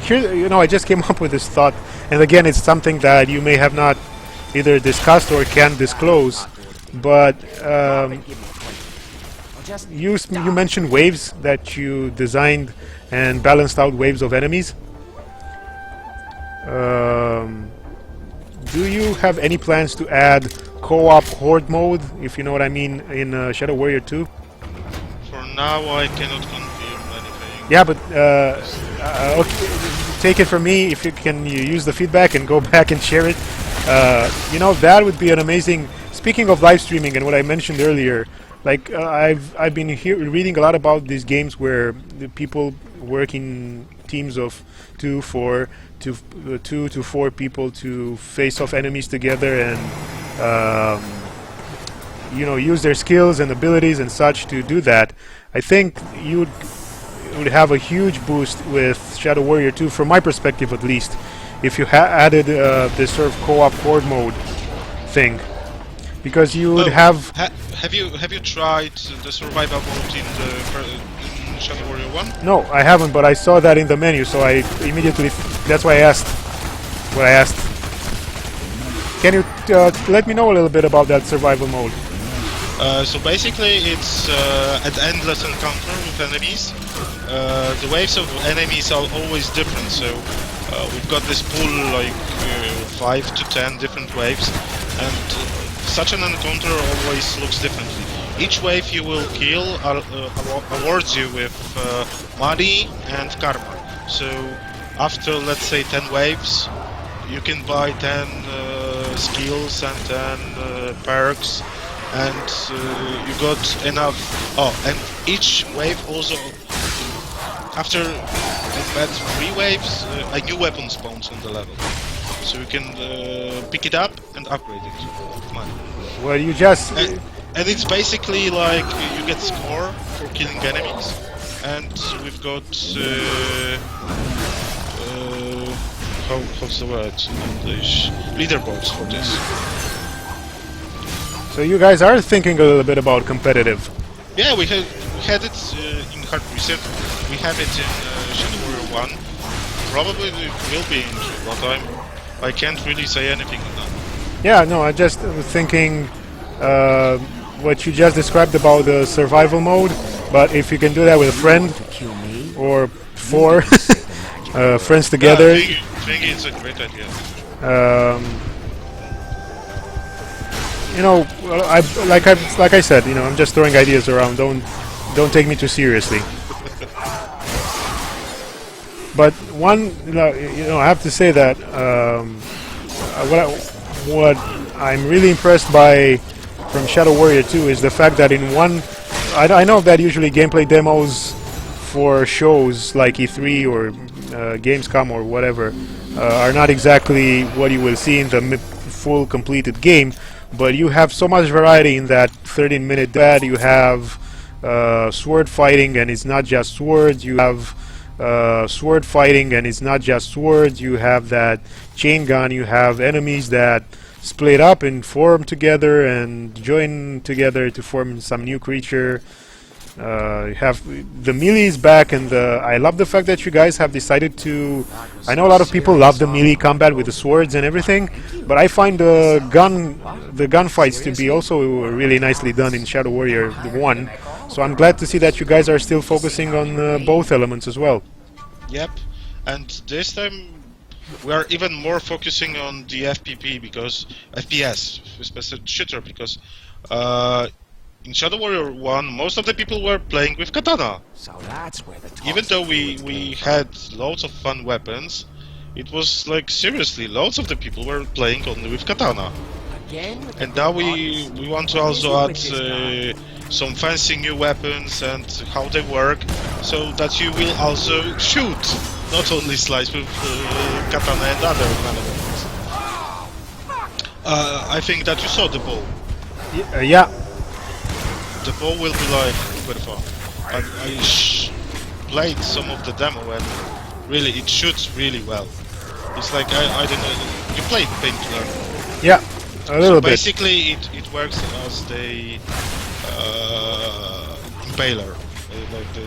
here, I just came up with this thought, and again, it's something that you may have not either discussed or can disclose. But you mentioned waves, that you designed and balanced out waves of enemies. Do you have any plans to add co-op Horde mode, if you know what I mean, in Shadow Warrior 2? For now, I cannot confirm anything. Yeah, but okay, take it from me, if you can use the feedback and go back and share it. That would be an amazing... Speaking of live streaming and what I mentioned earlier, like I've been reading a lot about these games where the people work in teams of 2 to 4 people to face off enemies together and use their skills and abilities and such to do that. I think you would have a huge boost with Shadow Warrior 2, from my perspective at least, if you added this sort of co-op horde mode thing, because you would have. Have you tried the survival mode in Shadow Warrior 1? No, I haven't, but I saw that in the menu, so I immediately. That's why I asked. What I asked. Can you let me know a little bit about that survival mode? So basically, it's an endless encounter with enemies. The waves of enemies are always different, so we've got this pool like 5 to 10 different waves, and such an encounter always looks differently. Each wave you will kill awards you with money and karma. So after, let's say, 10 waves, you can buy 10 skills and 10 perks, and you got enough. Oh, and each wave also, after about 3 waves, a new weapon spawns on the level, so you can pick it up and upgrade it with money. Well, you just and it's basically like you get score for killing enemies, and we've got how's the word in English? Leaderboards for this. So you guys are thinking a little bit about competitive. Yeah, we had it in Hard Reset. We have it in Shadow Warrior 1. Probably it will be in Showtime. I can't really say anything on that. Yeah, no, I just was thinking what you just described about the survival mode, but if you can do that with a friend or 4 friends together. I think it's a great idea. Like I said, I'm just throwing ideas around. Don't take me too seriously. But I have to say that what I'm really impressed by from Shadow Warrior 2 is the fact that in one, I know that usually gameplay demos for shows like E3 or Gamescom or whatever are not exactly what you will see in the full completed game, but you have so much variety in that 13-minute dad. You have sword fighting, and it's not just swords. You have sword fighting, and it's not just swords. You have that chain gun. You have enemies that split up and form together and join together to form some new creature. You have the melee's back, and I love the fact that you guys have decided to. I know a lot of people love the melee combat with the swords and everything, but I find the gunfights to be also really nicely done in Shadow Warrior 1. So I'm glad to see that you guys are still focusing on both elements as well. Yep, and this time we are even more focusing on the FPP, because FPS, special shooter, because in Shadow Warrior 1 most of the people were playing with katana. So that's where the even though we had loads of fun weapons, it was like seriously loads of the people were playing only with katana. And now we want to also add some fancy new weapons and how they work, so that you will also shoot, not only slice with katana and other kind of weapons. I think that you saw the ball. Yeah. The ball will be like super fun. I played some of the demo, and really it shoots really well. It's like I don't know. You played Painkiller? Yeah, a little bit. Basically, it works as the impaler, like the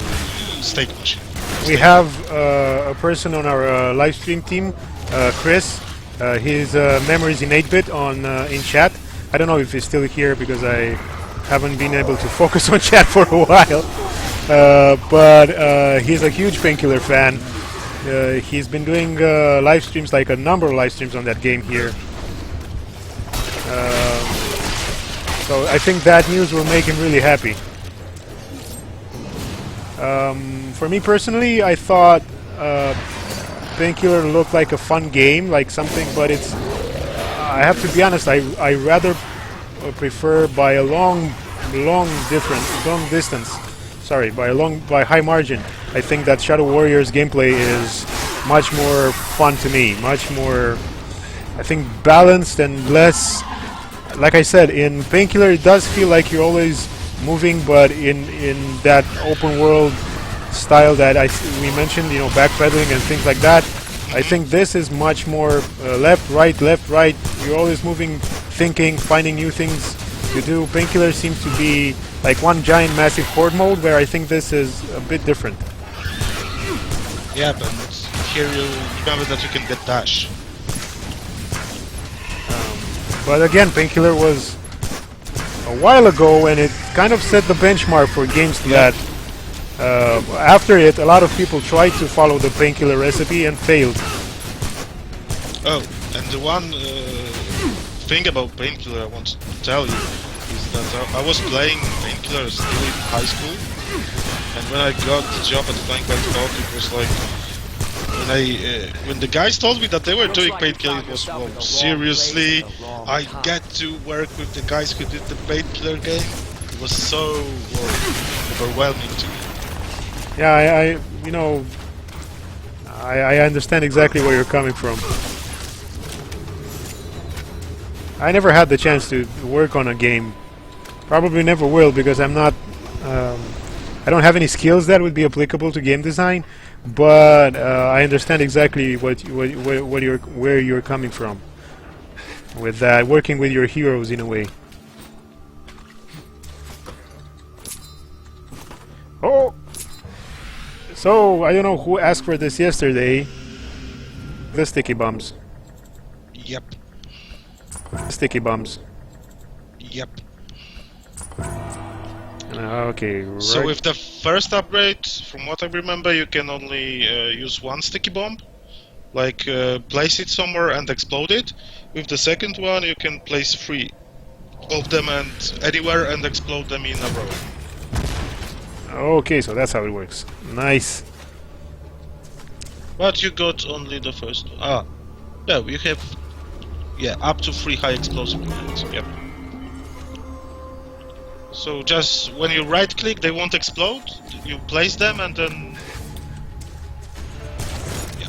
steak machine. we have a person on our live stream team, Chris. His memory is in 8-bit on in chat. I don't know if he's still here because I haven't been able to focus on chat for a while. But he's a huge Painkiller fan. He's been doing live streams, like a number of live streams on that game here. So I think that news will make him really happy. For me personally, I thought Painkiller looked like a fun game, like something, but it's... I have to be honest, I rather prefer by a long distance. Sorry, by high margin. I think that Shadow Warrior's gameplay is much more fun to me, much more, I think, balanced and less. Like I said, in Painkiller, it does feel like you're always moving, but in that open world style that we mentioned, you know, backpedaling and things like that, I think this is much more left, right, you're always moving, thinking, finding new things to do. Painkiller seems to be like one giant massive horde mode, where I think this is a bit different. Yeah, but here you remember that you can get dash. But again, Painkiller was a while ago, and it kind of set the benchmark for games that after it, a lot of people tried to follow the Painkiller recipe and failed. Oh, and the one thing about Painkiller I want to tell you is that I was playing Painkiller still in high school, and when I got the job at Flying Wild Hog, it was like when the guys told me that they were doing Painkiller, it was, well, seriously, I get to work with the guys who did the Painkiller game. It was so overwhelming to me. Yeah, you know, I understand exactly where you're coming from. I never had the chance to work on a game. Probably never will, because I'm not. I don't have any skills that would be applicable to game design. But I understand exactly where you're coming from with that, working with your heroes in a way. Oh, so I don't know who asked for this yesterday. The sticky bombs. Yep. Sticky bombs. Yep. Okay. Right. So with the first upgrade, from what I remember, you can only use one sticky bomb, like place it somewhere and explode it. With the second one, you can place 3 of them and anywhere and explode them in a row. Okay, so that's how it works. Nice. But you got only the first one. Ah, no, you have, yeah, up to 3 high explosive grenades. Yep. So just when you right click, they won't explode. You place them and then. Yeah.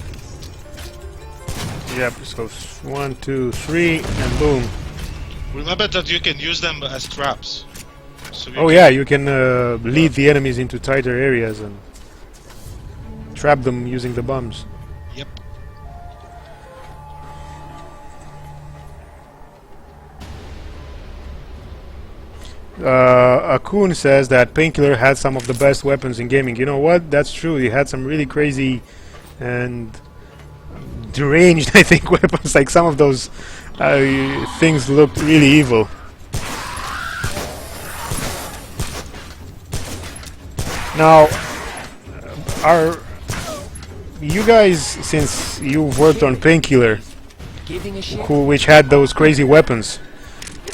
Yep. So 1, 2, 3, and boom. Remember that you can use them as traps. So oh yeah, you can lead the enemies into tighter areas and trap them using the bombs. Yep. Akun says that Painkiller had some of the best weapons in gaming. You know what? That's true. He had some really crazy and deranged, I think, weapons. Like some of those things looked really evil. Now, are you guys, since you've worked on Painkiller, which had those crazy weapons,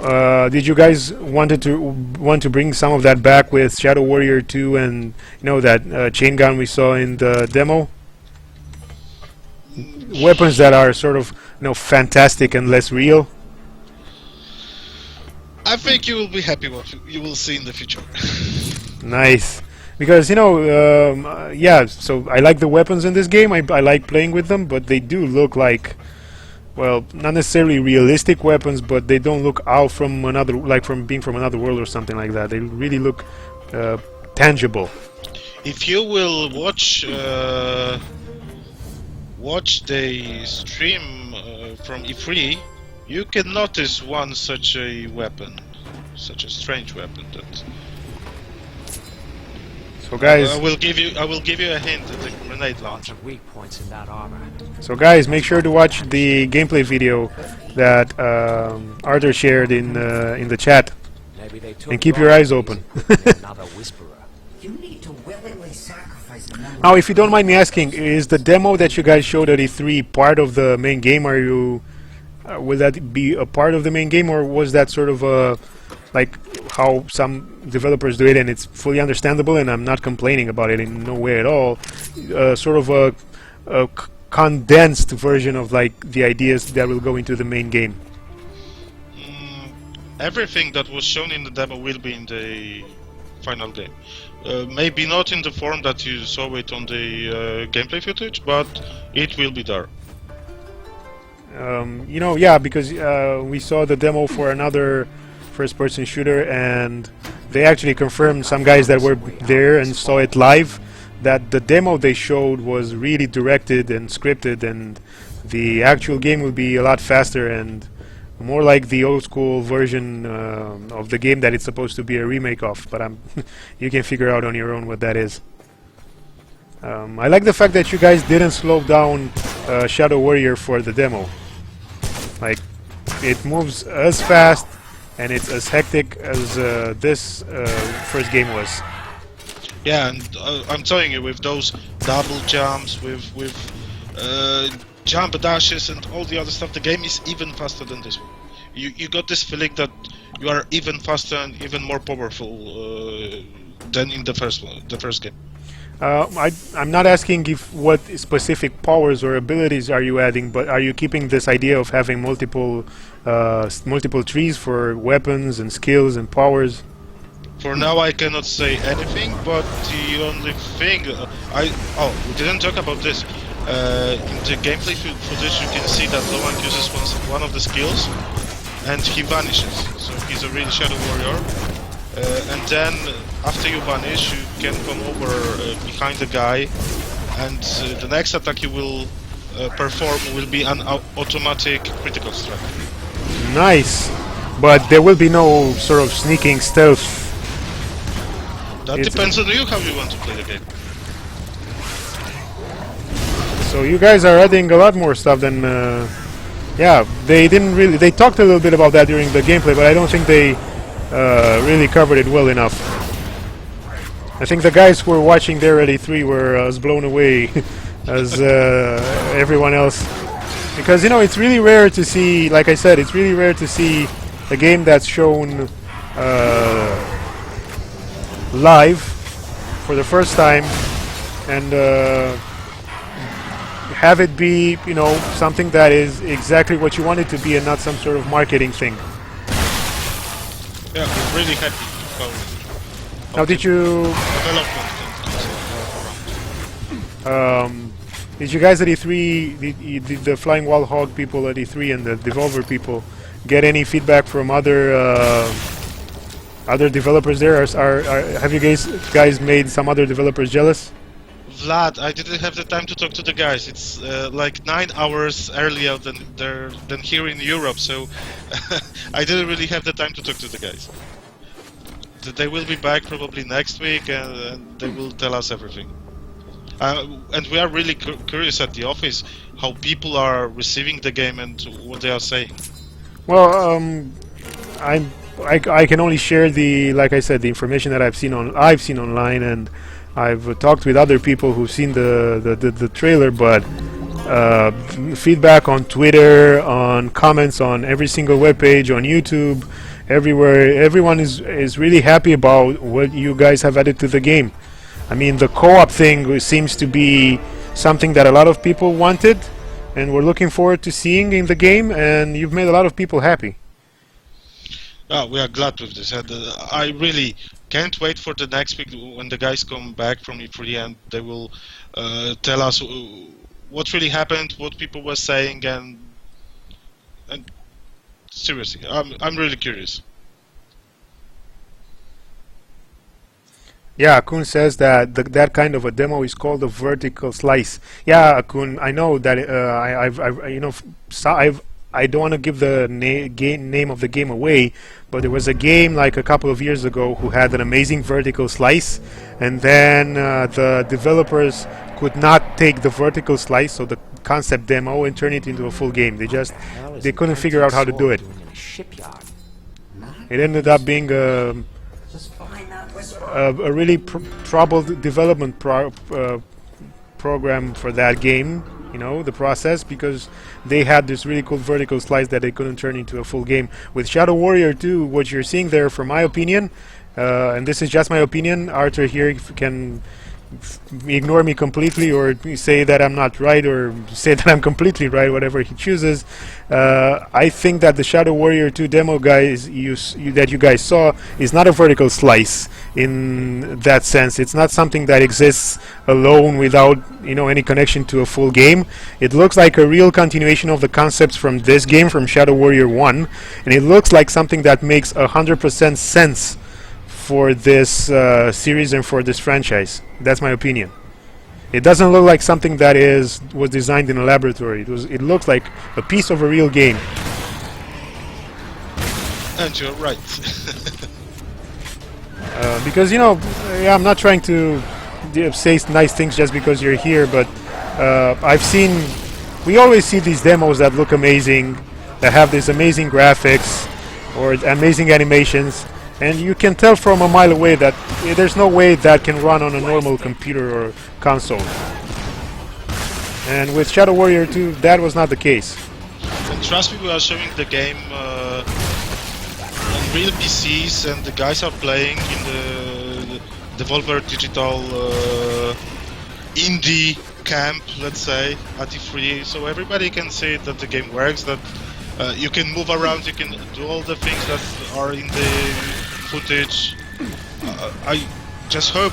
did you guys want to bring some of that back with Shadow Warrior 2 and, you know, that chain gun we saw in the demo? Weapons that are sort of, you know, fantastic and less real. I think you will be happy what you will see in the future. Nice. Because, you know, yeah, so I like the weapons in this game, I like playing with them, but they do look like, well, not necessarily realistic weapons, but they don't look out from another, like from being from another world or something like that. They really look tangible. If you will watch the stream from E3, you can notice one such a weapon, such a strange weapon that So guys, I will give you a hint. The grenade Lots launcher. of weak points in that armor. so guys, make sure to watch the gameplay video that Artur shared in the chat, Maybe they took and keep your eyes open. another whisperer. You need to willingly sacrifice the memory. Now, if you don't mind me asking, is the demo that you guys showed at E3 part of the main game? Are you will that be a part of the main game, or was that sort of like how some developers do it, and it's fully understandable, and I'm not complaining about it in no way at all? Sort of a condensed version of like the ideas that will go into the main game. Everything that was shown in the demo will be in the final game. Maybe not in the form that you saw it on the gameplay footage, but it will be there. You know, yeah, because we saw the demo for another first-person shooter, and they actually confirmed, some guys that were there and saw it live, that the demo they showed was really directed and scripted, and the actual game will be a lot faster and more like the old school version of the game that it's supposed to be a remake of, but you can figure out on your own what that is. I like the fact that you guys didn't slow down Shadow Warrior for the demo. Like, it moves as fast and it's as hectic as this first game was. Yeah, and I'm telling you, with those double jumps, with jump dashes and all the other stuff, the game is even faster than this one. You got this feeling that you are even faster and even more powerful than in the first game. I'm not asking if what specific powers or abilities are you adding, but are you keeping this idea of having multiple trees for weapons and skills and powers? For now, I cannot say anything, but the only thing we didn't talk about this. In the gameplay footage, you can see that Loan uses one of the skills, and he vanishes. So he's a real Shadow Warrior. And then, after you vanish, you can come over behind the guy, and the next attack you will perform will be an automatic critical strike. Nice, but there will be no sort of sneaking stealth. That depends on you how you want to play the game. So you guys are adding a lot more stuff than, yeah, they didn't really, they talked a little bit about that during the gameplay, but I don't think they really covered it well enough. I think the guys who were watching there at E3 were as blown away as everyone else. Because, you know, it's really rare to see, like I said, it's really rare to see a game that's shown live for the first time and have it be, you know, something that is exactly what you want it to be and not some sort of marketing thing. Yeah, I'm really happy how Now, did you did you guys at E3, did the Flying Wild Hog people at E3 and the Devolver people get any feedback from other developers there? Have you guys made some other developers jealous? Vlad, I didn't have the time to talk to the guys. It's like 9 hours earlier than here in Europe, so I didn't really have the time to talk to the guys. They will be back probably next week, and they will tell us everything. And we are really curious at the office how people are receiving the game and what they are saying. Well, I can only share like I said, the information that I've seen online, and I've talked with other people who've seen the trailer, but feedback on Twitter, on comments on every single webpage, on YouTube, everywhere, everyone is really happy about what you guys have added to the game. I mean, the co-op thing seems to be something that a lot of people wanted, and we're looking forward to seeing in the game, and you've made a lot of people happy. We are glad with this, and I really can't wait for the next week when the guys come back from E3 and they will tell us what really happened, what people were saying, and seriously, I'm really curious. Yeah, Akun says that that kind of a demo is called a vertical slice. Yeah, Akun, I know that I've I don't want to give the name of the game away, but there was a game like a couple of years ago who had an amazing vertical slice, and then the developers could not take the vertical slice, so the concept demo, and turn it into a full game. They couldn't figure out how to do it. In a shipyard. It ended up being Just find that whisperer. a really troubled development program for that game, you know, the process, because they had this really cool vertical slice that they couldn't turn into a full game. With Shadow Warrior 2, what you're seeing there, from my opinion, and this is just my opinion, Artur here can ignore me completely or say that I'm not right or say that I'm completely right, whatever he chooses. I think that the Shadow Warrior 2 demo, guys, that you guys saw is not a vertical slice in that sense. It's not something that exists alone without, you know, any connection to a full game. It looks like a real continuation of the concepts from this game, from Shadow Warrior 1, and it looks like something that makes 100% sense for this series and for this franchise. That's my opinion. It doesn't look like something that was designed in a laboratory. It looks like a piece of a real game. And you're right. Because, you know, yeah, I'm not trying to say nice things just because you're here, but we always see these demos that look amazing, that have these amazing graphics or amazing animations, and you can tell from a mile away that there's no way that can run on a normal computer or console. And with Shadow Warrior 2, that was not the case. And trust me, we are showing the game on real PCs, and the guys are playing in the Devolver Digital indie camp, let's say, AT3, so everybody can see that the game works, that you can move around, you can do all the things that are in the footage. I just hope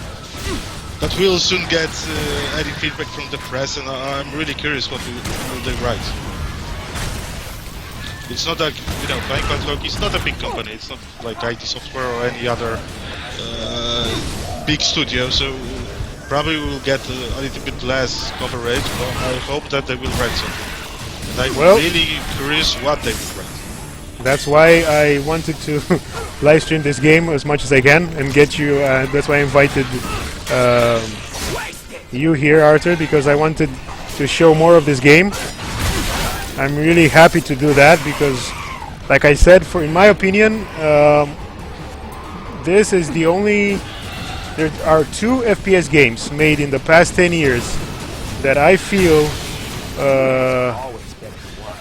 that we'll soon get any feedback from the press, and I'm really curious what will they write. It's not like, you know, Flying Wild Hog is not a big company, it's not like IT Software or any other big studio, so probably we'll get a little bit less coverage, but I hope that they will write something. And I'm really curious what they will write. That's why I wanted to live stream this game as much as I can and get you. That's why I invited you here, Artur, because I wanted to show more of this game. I'm really happy to do that because, like I said, in my opinion, this is the only. There are 2 FPS games made in the past 10 years that I feel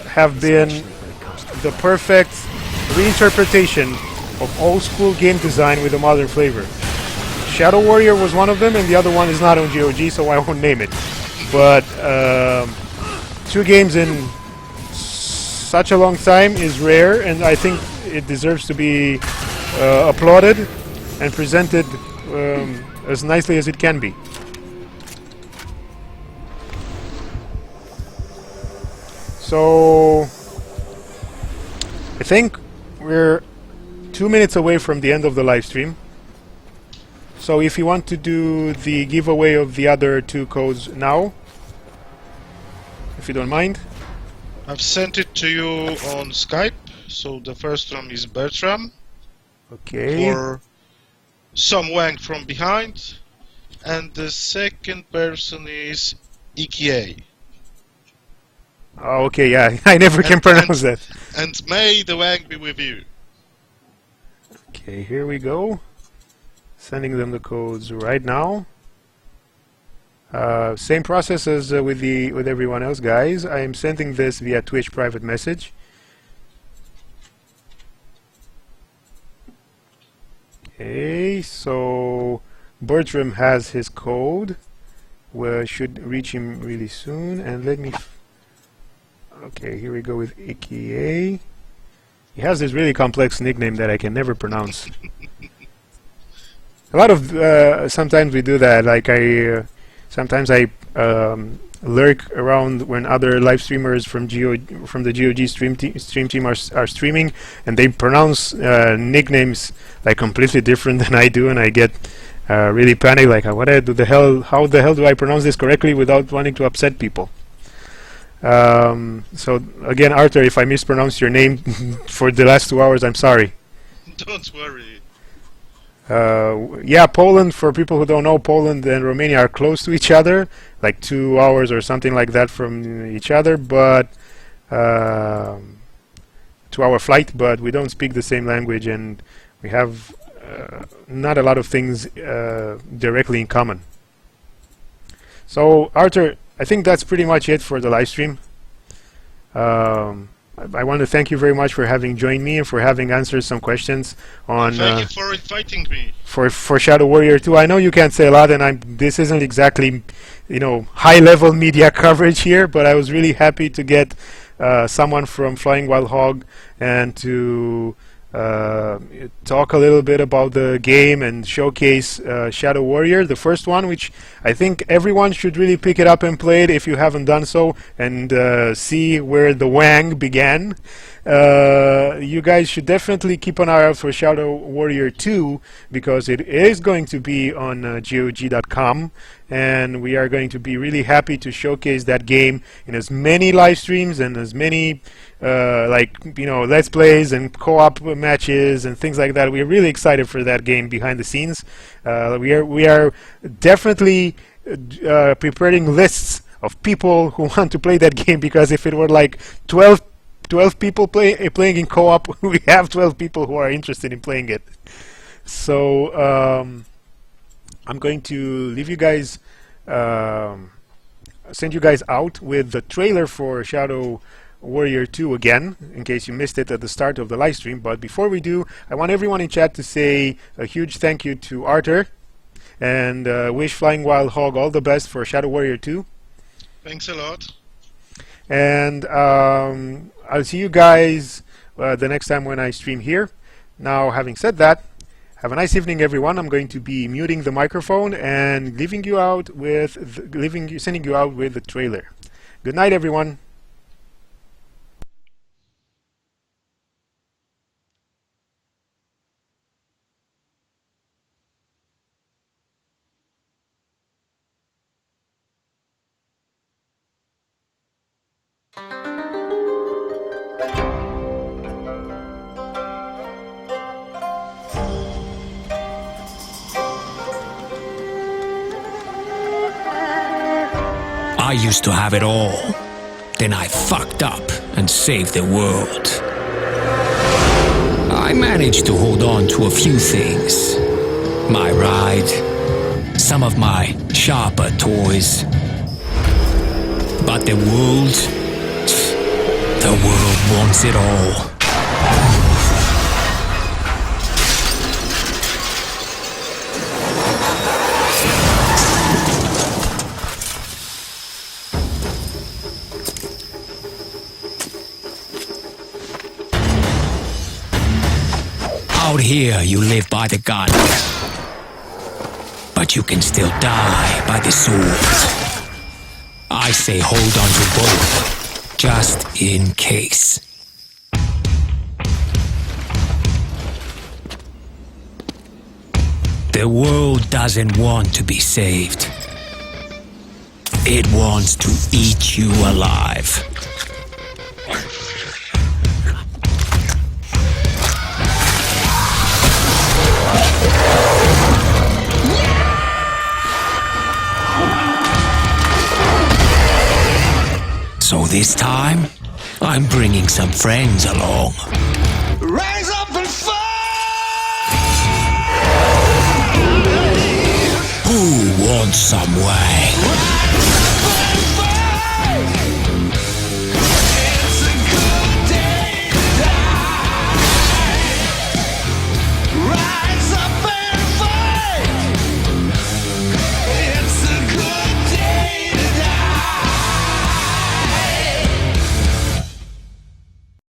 have been the perfect reinterpretation of old school game design with a modern flavor. Shadow Warrior was one of them, and the other one is not on GOG, so I won't name it. But 2 games in such a long time is rare, and I think it deserves to be applauded and presented as nicely as it can be. So I think we're 2 minutes away from the end of the live stream. So if you want to do the giveaway of the other 2 codes now, if you don't mind. I've sent it to you on Skype. So the first one is Bertram. Okay. For some wank from behind. And the second person is Ikie. Oh, okay, yeah, I never can pronounce that. And may the wank be with you. Okay, here we go. Sending them the codes right now. Same process as with everyone else, guys. I am sending this via Twitch private message. Okay, so Bertram has his code. We should reach him really soon. And let me. Okay, here we go with Ikie. He has this really complex nickname that I can never pronounce. A lot of sometimes we do that. Like sometimes I lurk around when other live streamers from the GOG stream team are streaming, and they pronounce nicknames like completely different than I do, and I get really panicked. Like, how the hell do I pronounce this correctly without wanting to upset people? So again, Artur, if I mispronounced your name for the last 2 hours, I'm sorry. Don't worry. Yeah, Poland, for people who don't know, Poland and Romania are close to each other, like 2 hours or something like that from each other, but 2-hour flight, but we don't speak the same language, and we have not a lot of things directly in common. So, Artur, I think that's pretty much it for the live stream. I want to thank you very much for having joined me and for having answered some questions on. Thank you for inviting me. For Shadow Warrior 2. I know you can't say a lot, and this isn't exactly, high-level media coverage here, but I was really happy to get someone from Flying Wild Hog and to talk a little bit about the game and showcase Shadow Warrior, the first one, which I think everyone should really pick it up and play it if you haven't done so, and see where the Wang began. You guys should definitely keep an eye out for Shadow Warrior 2, because it is going to be on GOG.com, and we are going to be really happy to showcase that game in as many live streams and as many let's plays and co-op matches and things like that. We're really excited for that game behind the scenes. We are definitely preparing lists of people who want to play that game, because if it were like 12 people playing in co-op, we have 12 people who are interested in playing it. So I'm going to leave you guys, send you guys out with the trailer for Shadow Warrior 2 again, in case you missed it at the start of the live stream. But before we do, I want everyone in chat to say a huge thank you to Artur, and wish Flying Wild Hog all the best for Shadow Warrior 2. Thanks a lot. And I'll see you guys the next time when I stream here. Now, having said that, have a nice evening, everyone. I'm going to be muting the microphone and sending you out with the trailer. Good night, everyone. I used to have it all. Then I fucked up and saved the world. I managed to hold on to a few things. My ride, some of my sharper toys. But the world wants it all. Out here, you live by the gun, but you can still die by the sword. I say hold on to both, just in case. The world doesn't want to be saved. It wants to eat you alive. So this time, I'm bringing some friends along. Rise up and fight! Who wants some wang?